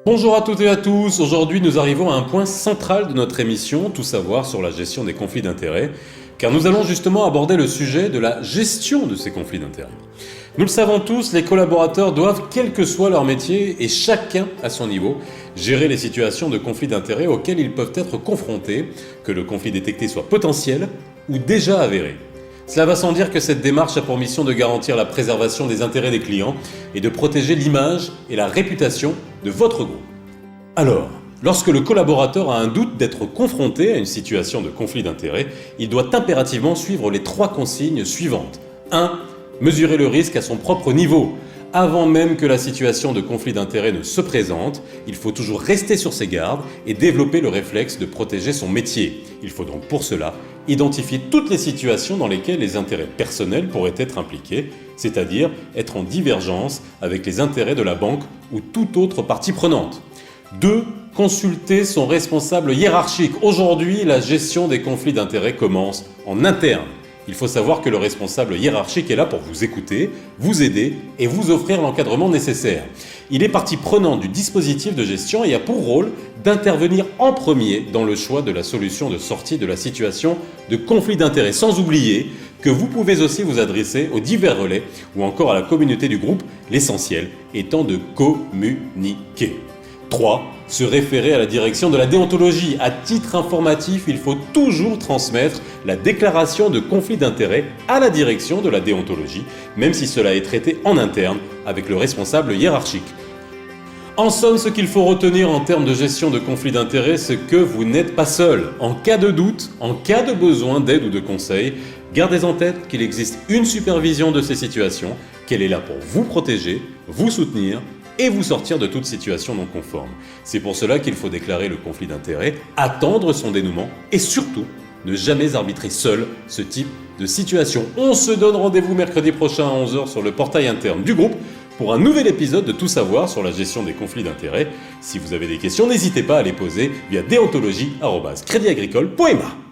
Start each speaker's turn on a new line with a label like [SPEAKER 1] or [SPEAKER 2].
[SPEAKER 1] Bonjour à toutes et à tous, aujourd'hui nous arrivons à un point central de notre émission, tout savoir sur la gestion des conflits d'intérêts, car nous allons justement aborder le sujet de la gestion de ces conflits d'intérêts. Nous le savons tous, les collaborateurs doivent, quel que soit leur métier et chacun à son niveau, gérer les situations de conflits d'intérêts auxquelles ils peuvent être confrontés, que le conflit détecté soit potentiel ou déjà avéré. Cela va sans dire que cette démarche a pour mission de garantir la préservation des intérêts des clients et de protéger l'image et la réputation de votre groupe. Alors, lorsque le collaborateur a un doute d'être confronté à une situation de conflit d'intérêts, il doit impérativement suivre les 3 consignes suivantes. 1. Mesurer le risque à son propre niveau. Avant même que la situation de conflit d'intérêts ne se présente, il faut toujours rester sur ses gardes et développer le réflexe de protéger son métier. Il faut donc pour cela identifier toutes les situations dans lesquelles les intérêts personnels pourraient être impliqués, c'est-à-dire être en divergence avec les intérêts de la banque ou toute autre partie prenante. 2. Consulter son responsable hiérarchique. Aujourd'hui, la gestion des conflits d'intérêts commence en interne. Il faut savoir que le responsable hiérarchique est là pour vous écouter, vous aider et vous offrir l'encadrement nécessaire. Il est partie prenante du dispositif de gestion et a pour rôle d'intervenir en premier dans le choix de la solution de sortie de la situation de conflit d'intérêts. Sans oublier que vous pouvez aussi vous adresser aux divers relais ou encore à la communauté du groupe, l'essentiel étant de communiquer. 3. Se référer à la direction de la déontologie. À titre informatif, il faut toujours transmettre la déclaration de conflit d'intérêts à la direction de la déontologie, même si cela est traité en interne avec le responsable hiérarchique. En somme, ce qu'il faut retenir en termes de gestion de conflit d'intérêts, c'est que vous n'êtes pas seul. En cas de doute, en cas de besoin d'aide ou de conseil, gardez en tête qu'il existe une supervision de ces situations, qu'elle est là pour vous protéger, vous soutenir et vous sortir de toute situation non conforme. C'est pour cela qu'il faut déclarer le conflit d'intérêts, attendre son dénouement et surtout ne jamais arbitrer seul ce type de situation. On se donne rendez-vous mercredi prochain à 11h sur le portail interne du groupe pour un nouvel épisode de Tout savoir sur la gestion des conflits d'intérêts. Si vous avez des questions, n'hésitez pas à les poser via déontologie@créditagricole.ma.